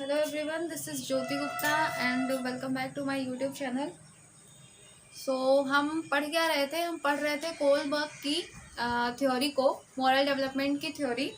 Hello everyone, this is Jyoti Gupta and welcome back to my YouTube channel. हम पढ़ क्या रहे थे? हम पढ़ रहे थे कोलबर्ग की थ्योरी को, मॉरल डेवलपमेंट की थ्योरी,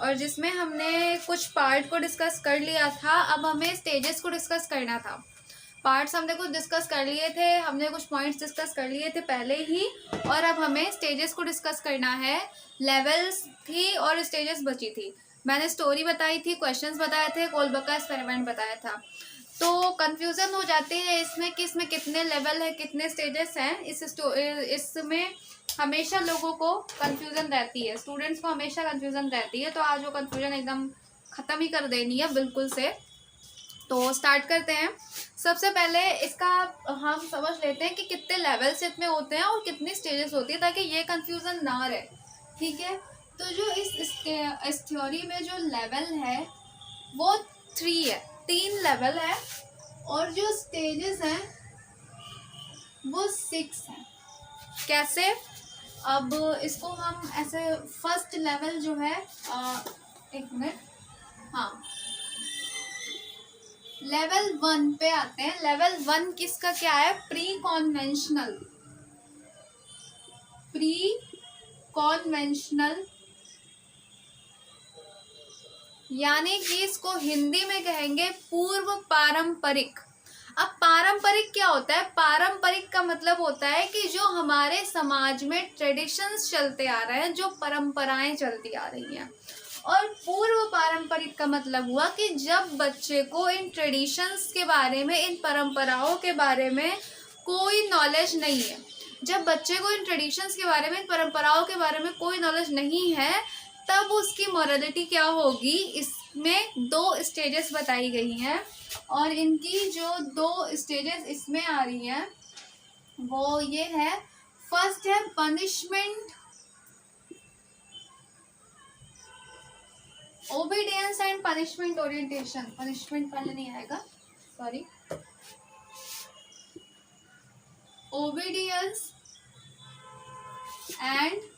और जिसमें हमने कुछ पार्ट को डिस्कस कर लिया था. अब हमें स्टेजेस को डिस्कस करना था. पार्ट्स हमने कुछ डिस्कस कर लिए थे, हमने कुछ पॉइंट्स डिस्कस कर लिए थे पहले ही, और अब हमें स्टेजेस को डिस्कस करना है. लेवल्स थी और स्टेजेस बची थी. मैंने स्टोरी बताई थी, क्वेश्चंस बताए थे, कोलबर्ग का एक्सपेरिमेंट बताया था. तो कंफ्यूजन हो जाती है इसमें कि इसमें कितने लेवल है, कितने स्टेजेस हैं. इसमें हमेशा लोगों को कंफ्यूजन रहती है, स्टूडेंट्स को हमेशा कंफ्यूजन रहती है. तो आज वो कंफ्यूजन एकदम ख़त्म ही कर देनी है बिल्कुल से. तो स्टार्ट करते हैं. सबसे पहले इसका हम समझ लेते हैं कि कितने लेवल्स इसमें होते हैं और कितनी स्टेजेस होती है, ताकि ये कंफ्यूजन ना रहे. ठीक है. तो जो इस थ्योरी में जो लेवल है वो 3 है, 3 लेवल है, और जो स्टेजेस हैं वो 6 हैं. कैसे? अब इसको हम ऐसे फर्स्ट लेवल जो है एक मिनट, हाँ, लेवल 1 पे आते हैं. लेवल 1 किसका क्या है? Pre conventional. प्री कॉन्वेंशनल यानी कि इसको हिंदी में कहेंगे पूर्व पारंपरिक. अब पारंपरिक क्या होता है? पारंपरिक का मतलब होता है कि जो हमारे समाज में ट्रेडिशंस चलते आ रहे हैं, जो परंपराएं चलती आ रही हैं. और पूर्व पारंपरिक का मतलब हुआ कि जब बच्चे को इन ट्रेडिशंस के बारे में, इन परंपराओं के बारे में कोई नॉलेज नहीं है, जब बच्चे को इन ट्रेडिशंस के बारे में, इन परंपराओं के बारे में कोई नॉलेज नहीं है, तब उसकी मॉरलिटी क्या होगी. इसमें 2 स्टेजेस बताई गई हैं, और इनकी जो 2 स्टेजेस इसमें आ रही हैं वो ये है. फर्स्ट है punishment, obedience and punishment orientation. Punishment पहले नहीं आएगा, sorry. Obedience and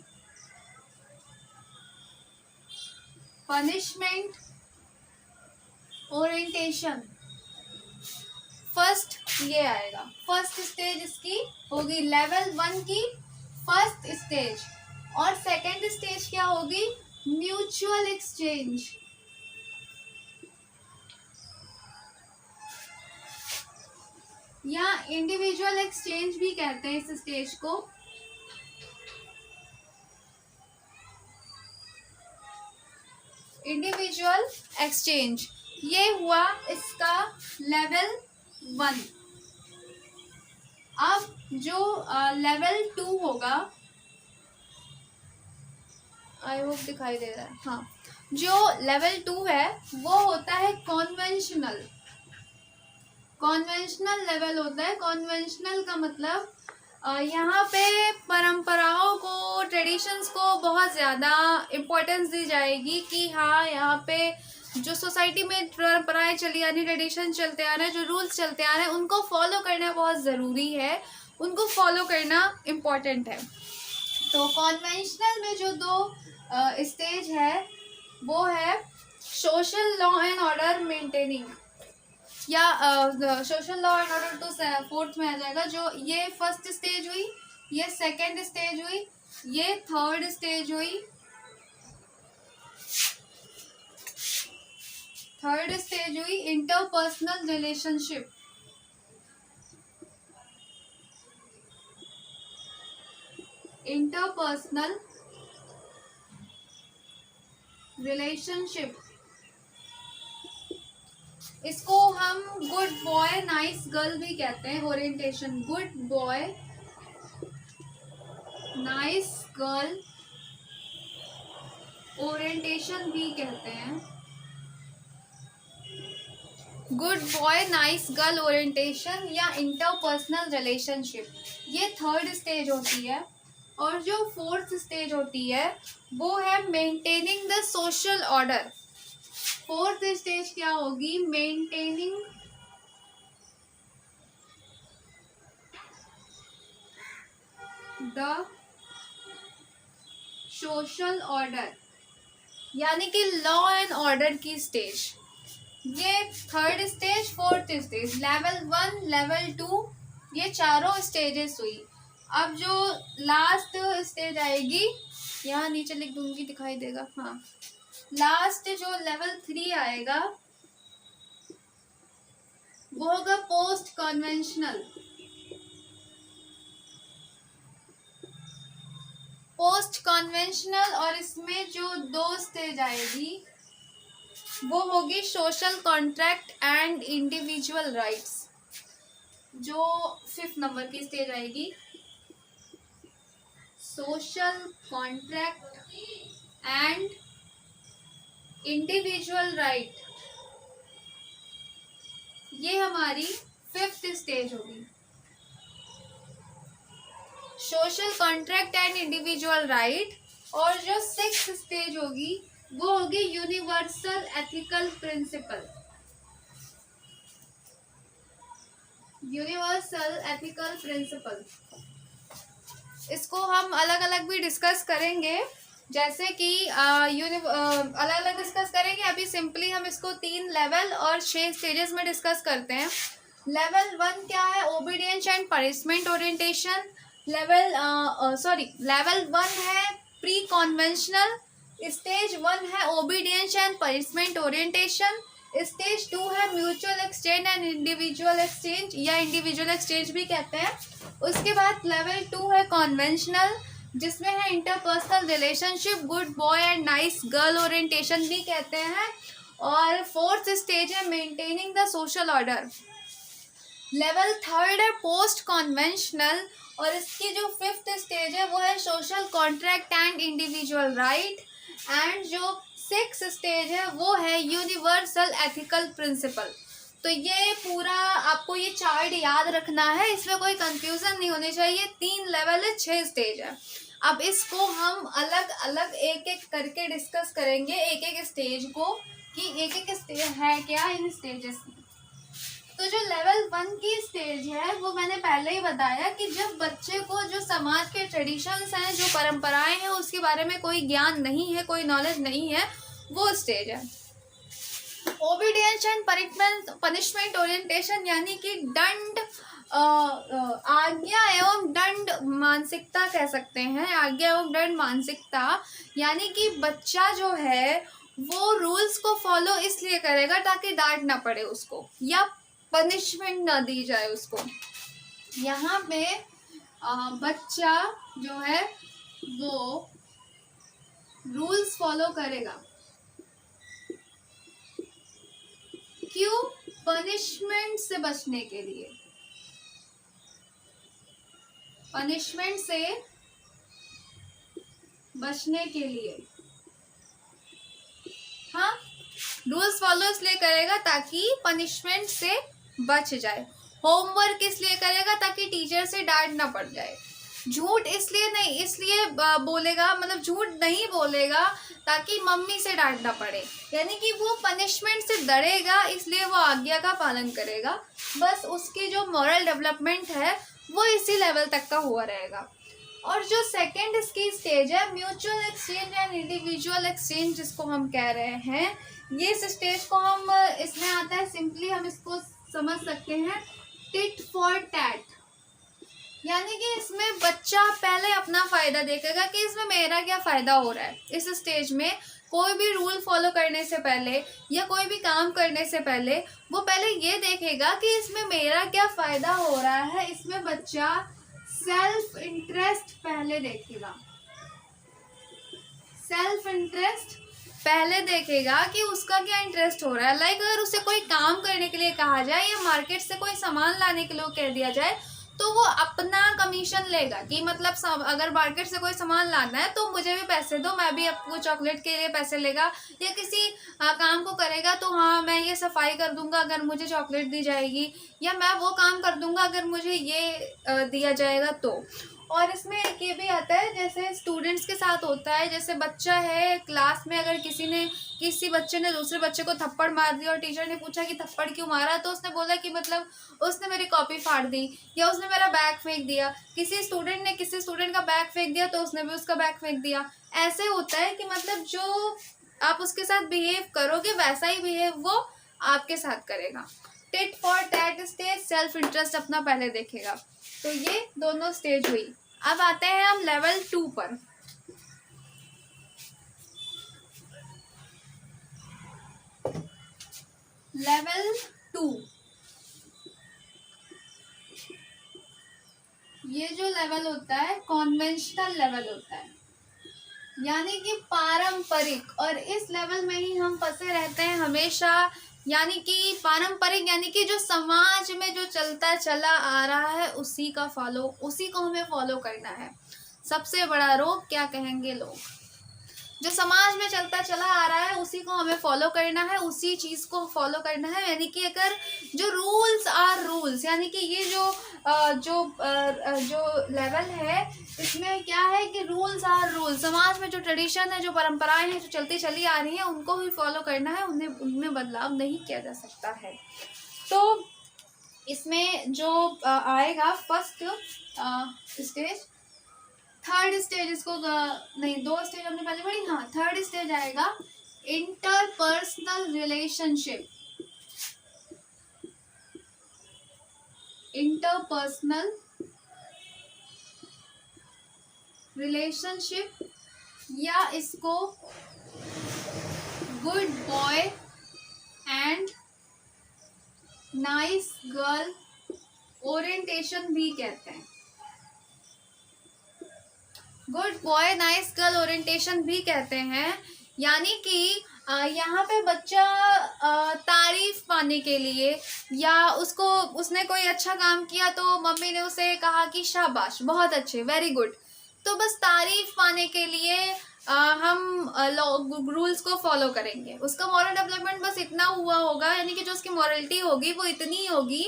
punishment orientation. First ये आएगा. फर्स्ट स्टेज इसकी होगी लेवल 1 की फर्स्ट स्टेज, और सेकंड स्टेज क्या होगी? Mutual exchange. या इंडिविजुअल एक्सचेंज भी कहते हैं इस स्टेज को. इंडिविजुअल एक्सचेंज ये हुआ इसका लेवल 1. अब जो लेवल 2 होगा, आई होप दिखाई दे रहा है, हाँ, जो लेवल 2 है वो होता है कॉन्वेंशनल. कॉन्वेंशनल लेवल होता है. कॉन्वेंशनल का मतलब यहाँ पे परंपराओं को, ट्रेडिशंस को बहुत ज़्यादा इम्पोर्टेंस दी जाएगी कि हाँ, यहाँ पे जो सोसाइटी में परंपराएं चली आ रही, ट्रेडिशन चलते आ रहे हैं, जो रूल्स चलते आ रहे हैं, उनको फॉलो करना बहुत ज़रूरी है, उनको फॉलो करना इम्पोर्टेंट है. तो कॉन्वेंशनल में जो 2 स्टेज है वो है social law and order maintaining, या सोशल लॉ एंड ऑर्डर तो 4th में आ जाएगा. जो ये फर्स्ट स्टेज हुई, ये सेकंड स्टेज हुई, ये थर्ड स्टेज हुई. थर्ड स्टेज हुई इंटरपर्सनल रिलेशनशिप. इंटरपर्सनल रिलेशनशिप, इसको हम गुड बॉय नाइस गर्ल भी कहते हैं. Orientation, good boy nice girl orientation भी कहते हैं. Good boy nice girl orientation या इंटरपर्सनल रिलेशनशिप, ये थर्ड स्टेज होती है. और जो 4th स्टेज होती है वो है maintaining the social order. 4th stage क्या होगी? मेंटेनिंग द सोशल ऑर्डर, यानी कि लॉ एंड ऑर्डर की स्टेज. ये third stage, fourth stage, level 1, level 2, ये चारों स्टेजेस हुई। अब जो लास्ट स्टेज आएगी, यहाँ नीचे लिख दूंगी, दिखाई देगा, हाँ, लास्ट जो लेवल 3 आएगा वो होगा पोस्ट कन्वेंशनल। पोस्ट कन्वेंशनल, और इसमें जो 2 स्टेज आएगी वो होगी social contract and individual rights. जो 5th नंबर की स्टेज आएगी, social contract and individual right, ये हमारी 5th स्टेज होगी। Social contract and individual right. और जो 6th स्टेज होगी वो होगी universal ethical principle. Universal ethical principle, इसको हम अलग अलग भी डिस्कस करेंगे, जैसे कि अलग अलग डिस्कस करेंगे। अभी सिंपली हम इसको 3 लेवल और 6 स्टेजेस में डिस्कस करते हैं। लेवल 1 क्या है? Obedience and punishment orientation. Level 1 है प्री कॉन्वेंशनल। स्टेज 1 है obedience and punishment orientation. Stage 2 है mutual exchange and individual exchange, या इंडिविजुअल एक्सचेंज भी कहते हैं। उसके बाद लेवल 2 है कॉन्वेंशनल, जिसमें है interpersonal relationship, good boy and nice girl orientation भी कहते हैं। और 4th स्टेज है maintaining the social order. Level 3 है पोस्ट कॉन्वेंशनल, और इसकी जो 5th स्टेज है वो है social contract and individual right. And जो 6th स्टेज है वो है यूनिवर्सल एथिकल प्रिंसिपल। तो ये पूरा आपको ये चार्ट याद रखना है, इसमें कोई कंफ्यूजन नहीं होनी चाहिए। 3 लेवल है, 6 स्टेज है। अब इसको हम अलग अलग एक एक करके डिस्कस करेंगे, एक एक स्टेज को, कि एक एक स्टेज है क्या इन स्टेजेस में। तो जो लेवल 1 की स्टेज है वो मैंने पहले ही बताया कि जब बच्चे को जो समाज के ट्रेडिशंस हैं, जो परंपराएं हैं, उसके बारे में कोई ज्ञान नहीं है, कोई नॉलेज नहीं है, वो स्टेज है। ओबीडियंस एंड पनिशमेंट ओरिएंटेशन, यानी कि दंड, आज्ञा एवं दंड मानसिकता कह सकते हैं। आज्ञा एवं दंड मानसिकता, यानी कि बच्चा जो है वो रूल्स को फॉलो इसलिए करेगा ताकि डांट ना पड़े उसको, या पनिशमेंट ना दी जाए उसको। यहाँ पे बच्चा जो है वो रूल्स फॉलो करेगा। क्यों? पनिशमेंट से बचने के लिए। पनिशमेंट से बचने के लिए, हाँ, रूल्स फॉलो इसलिए करेगा ताकि पनिशमेंट से बच जाए। होमवर्क इसलिए करेगा ताकि टीचर से डांट ना पड़ जाए। झूठ इसलिए नहीं, इसलिए बोलेगा, मतलब झूठ नहीं बोलेगा ताकि मम्मी से डांट ना पड़े। यानी कि वो पनिशमेंट से डरेगा, इसलिए वो आज्ञा का पालन करेगा। बस उसकी जो मॉरल डेवलपमेंट है वो इसी लेवल तक का हुआ रहेगा। और जो सेकेंड इसकी स्टेज है mutual exchange and individual exchange, जिसको हम कह रहे हैं, ये इस स्टेज को हम, इसमें आता है, सिंपली हम इसको समझ सकते हैं टिट फॉर टैट। यानी कि इसमें बच्चा पहले अपना फायदा देखेगा कि इसमें मेरा क्या फायदा हो रहा है। इस स्टेज में कोई भी रूल फॉलो करने से पहले या कोई भी काम करने से पहले वो पहले ये देखेगा कि इसमें मेरा क्या फायदा हो रहा है। इसमें बच्चा सेल्फ इंटरेस्ट पहले देखेगा। सेल्फ इंटरेस्ट पहले देखेगा कि उसका क्या इंटरेस्ट हो रहा है। लाइक अगर उसे कोई काम करने के लिए कहा जाए या मार्केट से कोई सामान लाने के लिए कह दिया जाए तो वो अपना कमीशन लेगा कि मतलब अगर मार्केट से कोई सामान लाना है तो मुझे भी पैसे दो, मैं भी आपको चॉकलेट के लिए पैसे लेगा। या किसी काम को करेगा तो हाँ मैं ये सफाई कर दूंगा अगर मुझे चॉकलेट दी जाएगी, या मैं वो काम कर दूंगा अगर मुझे ये दिया जाएगा तो। और इसमें एक ये भी आता है जैसे स्टूडेंट्स के साथ होता है, जैसे बच्चा है क्लास में, अगर किसी बच्चे ने दूसरे बच्चे को थप्पड़ मार दिया और टीचर ने पूछा कि थप्पड़ क्यों मारा, तो उसने बोला कि मतलब उसने मेरी कॉपी फाड़ दी या उसने मेरा बैग फेंक दिया। किसी स्टूडेंट ने किसी स्टूडेंट का बैग फेंक दिया तो उसने भी उसका बैग फेंक दिया। ऐसे होता है कि मतलब जो आप उसके साथ बिहेव करोगे वैसा ही बिहेव वो आपके साथ करेगा। Tit for tat stage, self interest अपना पहले देखेगा। तो ये दोनों स्टेज हुई। अब आते हैं हम लेवल 2 पर। लेवल 2, ये जो लेवल होता है कॉन्वेंशनल लेवल होता है, यानी कि पारंपरिक। और इस लेवल में ही हम फंसे रहते हैं हमेशा, यानी कि पारंपरिक यानी कि जो समाज में जो चलता चला आ रहा है उसी को हमें फॉलो करना है। सबसे बड़ा रोग क्या कहेंगे लोग, जो समाज में चलता चला आ रहा है उसी को हमें फॉलो करना है, उसी चीज को फॉलो करना है। यानी कि अगर जो रूल्स आर रूल्स, यानी कि ये जो लेवल है इसमें क्या है कि रूल्स आर रूल्स, समाज में जो ट्रेडिशन है, जो परंपराएं हैं जो चलती चली आ रही हैं उनको ही फॉलो करना है, उनमें बदलाव नहीं किया जा सकता है। तो इसमें जो आएगा फर्स्ट स्टेज, थर्ड स्टेज, इसको नहीं, 2 स्टेज हमने पहले पढ़ी, हाँ थर्ड स्टेज आएगा इंटरपर्सनल रिलेशनशिप। इंटरपर्सनल रिलेशनशिप या इसको good boy and nice girl orientation भी कहते हैं। Good boy nice girl orientation भी कहते हैं, यानी कि यहाँ पे बच्चा तारीफ पाने के लिए, या उसने कोई अच्छा काम किया तो मम्मी ने उसे कहा कि शाबाश, बहुत अच्छे, वेरी गुड, तो बस तारीफ पाने के लिए हम रूल्स को फॉलो करेंगे। उसका मॉरल डेवलपमेंट बस इतना हुआ होगा, यानी कि जो उसकी मॉरलिटी होगी वो इतनी होगी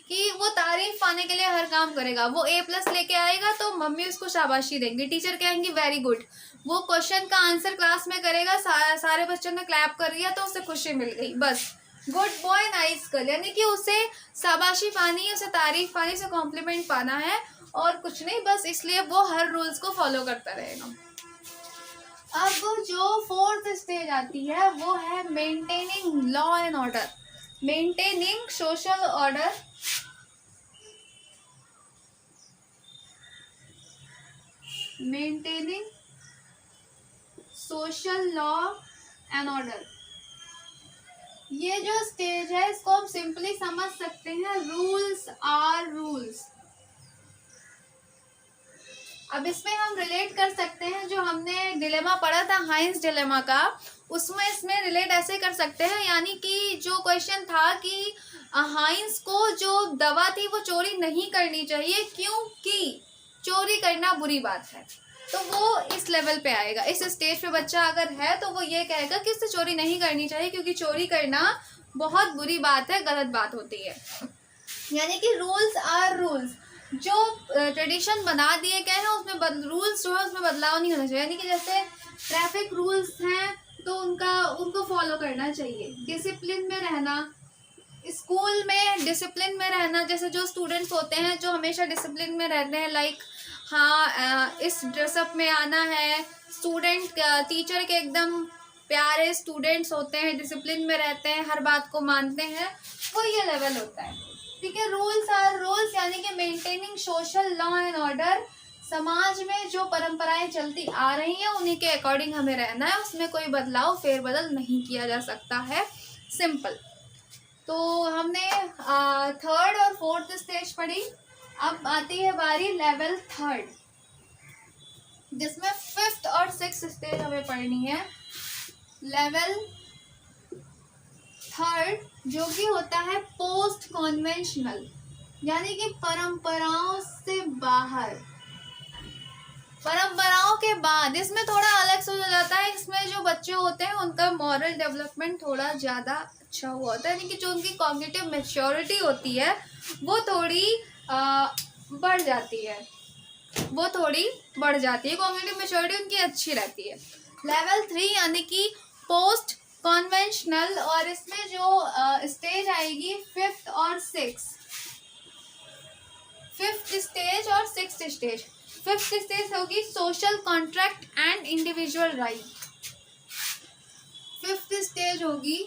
कि वो तारीफ पाने के लिए हर काम करेगा। वो A+ लेके आएगा तो मम्मी उसको शाबाशी देंगी, टीचर कहेंगी वेरी गुड। वो क्वेश्चन का आंसर क्लास में करेगा, सारे बच्चों ने क्लैप कर दिया तो उसे खुशी मिल गई, बस गुड बॉय नाइस गर्ल, यानी कि उसे शाबाशी पानी, उसे तारीफ पानी, उसे कॉम्प्लीमेंट पाना है और कुछ नहीं, बस इसलिए वो हर रूल्स को फॉलो करता रहेगा। अब जो 4th स्टेज आती है वो है maintaining law and order, maintaining social order, maintaining social law and order. ये जो स्टेज है इसको हम सिंपली समझ सकते हैं, रूल्स आर रूल्स। अब इसमें हम रिलेट कर सकते हैं, जो हमने डिलेमा पढ़ा था हाइंस डिलेमा का, उसमें इसमें रिलेट ऐसे कर सकते हैं, यानी कि जो क्वेश्चन था कि हाइंस को जो दवा थी वो चोरी नहीं करनी चाहिए क्योंकि चोरी करना बुरी बात है, तो वो इस लेवल पे आएगा। इस स्टेज पे बच्चा अगर है तो वो ये कहेगा कि उससे चोरी नहीं करनी चाहिए क्योंकि चोरी करना बहुत बुरी बात है, गलत बात होती है। यानी कि रूल्स आर रूल्स, जो ट्रेडिशन बना दिए गए हैं उसमें रूल्स जो है उसमें बदलाव नहीं होना चाहिए। यानी कि जैसे ट्रैफिक रूल्स हैं तो उनको फॉलो करना चाहिए। डिसिप्लिन में रहना, स्कूल में डिसिप्लिन में रहना, जैसे जो स्टूडेंट्स होते हैं जो हमेशा डिसिप्लिन में रहते हैं, लाइक हाँ इस ड्रेसअप में आना है, स्टूडेंट टीचर के एकदम प्यारे स्टूडेंट्स होते हैं, डिसिप्लिन में रहते हैं, हर बात को मानते हैं, वो ये लेवल होता है। ठीक है, रूल्स आर रूल्स यानी कि maintaining social law and order, समाज में जो परंपराएं चलती आ रही हैं उन्हीं के अकॉर्डिंग हमें रहना है, उसमें कोई बदलाव फेरबदल नहीं किया जा सकता है, सिंपल। तो हमने 3rd और 4th स्टेज पढ़ी। अब आती है बारी लेवल 3rd, जिसमें 5th और 6th स्टेज हमें पढ़नी है। लेवल 3rd जो कि होता है पोस्ट कॉन्वेंशनल, यानी कि परंपराओं से बाहर, परंपराओं के बाद। इसमें थोड़ा अलग से हो जाता है, इसमें जो बच्चे होते हैं उनका मॉरल डेवलपमेंट थोड़ा ज़्यादा अच्छा हुआ होता है, यानी कि जो उनकी कॉग्निटिव मैच्योरिटी होती है वो थोड़ी बढ़ जाती है, कॉग्निटिव मैच्योरिटी उनकी अच्छी रहती है। लेवल 3 यानी कि पोस्ट कॉन्वेंशनल, और इसमें जो स्टेज आएगी 5th और 6th, 5th स्टेज और 6th स्टेज। 5th स्टेज होगी social contract and individual right. 5th stage होगी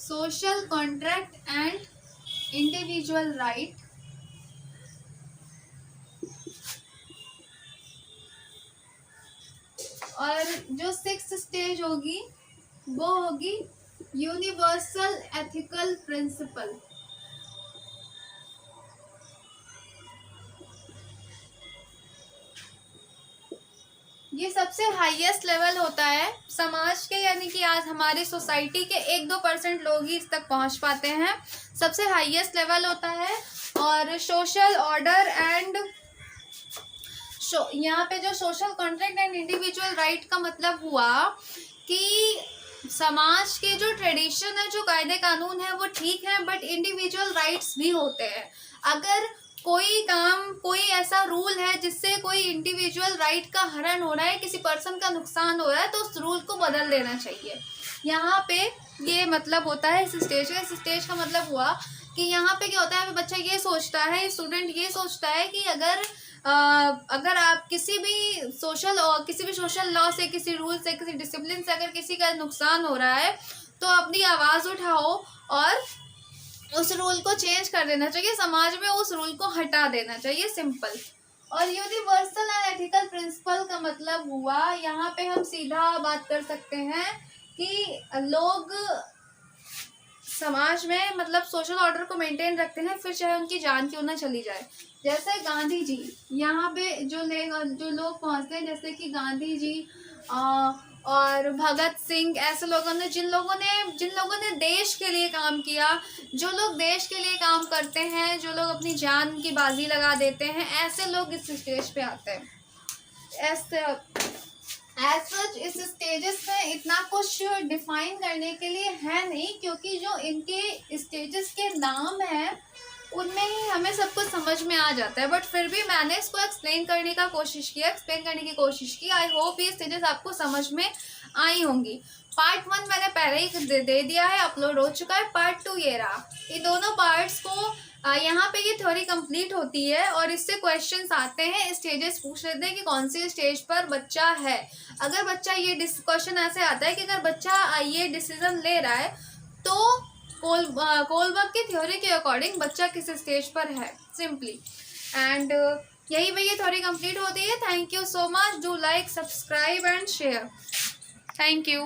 social contract and individual right, और जो 6th स्टेज होगी वो होगी यूनिवर्सल एथिकल प्रिंसिपल। ये सबसे हाईएस्ट लेवल होता है समाज के, यानी कि आज हमारी सोसाइटी के 1-2% लोग ही इस तक पहुंच पाते हैं। सबसे हाईएस्ट लेवल होता है। और सोशल ऑर्डर एंड यहाँ पे जो social contract and individual right का मतलब हुआ कि समाज के जो ट्रेडिशन है, जो कायदे कानून है वो ठीक है, बट इंडिविजुअल राइट्स भी होते हैं। अगर कोई काम, कोई ऐसा रूल है जिससे कोई इंडिविजुअल राइट का हनन हो रहा है, किसी पर्सन का नुकसान हो रहा है, तो उस रूल को बदल देना चाहिए। यहाँ पे ये मतलब होता है इस स्टेज का। इस स्टेज का मतलब हुआ कि यहाँ पे क्या होता है, बच्चा ये सोचता है, स्टूडेंट ये सोचता है कि अगर आप किसी भी सोशल लॉ से, किसी रूल से, किसी डिसिप्लिन से अगर किसी का नुकसान हो रहा है तो अपनी आवाज़ उठाओ और उस रूल को चेंज कर देना चाहिए, समाज में उस रूल को हटा देना चाहिए, सिंपल। और यूनिवर्सल एंड एथिकल प्रिंसिपल का मतलब हुआ, यहाँ पे हम सीधा बात कर सकते हैं कि लोग समाज में मतलब सोशल ऑर्डर को मेंटेन रखते हैं, फिर चाहे उनकी जान क्यों ना चली जाए। जैसे गांधी जी, यहाँ पे जो लोग पहुँचते हैं, जैसे कि गांधी जी और भगत सिंह, ऐसे लोगों ने जिन लोगों ने देश के लिए काम किया, जो लोग देश के लिए काम करते हैं, जो लोग अपनी जान की बाजी लगा देते हैं, ऐसे लोग इस स्टेज पे आते हैं। एज सच इस स्टेजेस में इतना कुछ डिफाइन करने के लिए है नहीं, क्योंकि जो इनके स्टेजेस के नाम हैं उनमें ही हमें सब कुछ समझ में आ जाता है। बट फिर भी मैंने इसको एक्सप्लेन करने की कोशिश की। आई होप ये स्टेजेस आपको समझ में आई होंगी। पार्ट 1 मैंने पहले ही दे दिया है, अपलोड हो चुका है। पार्ट 2 ये रहा। ये दोनों पार्ट्स को यहाँ पे ये थ्योरी कंप्लीट होती है और इससे क्वेश्चंस आते हैं, स्टेजेस पूछ लेते हैं कि कौन सी स्टेज पर बच्चा है। अगर बच्चा ये क्वेश्चन ऐसे आता है कि अगर बच्चा ये डिसीजन ले रहा है तो कोलबर्ग की थ्योरी के अकॉर्डिंग बच्चा किस स्टेज पर है, सिंपली। एंड यही पे ये थ्योरी कंप्लीट होती है। Thank you so much. Do like, subscribe and share. Thank you.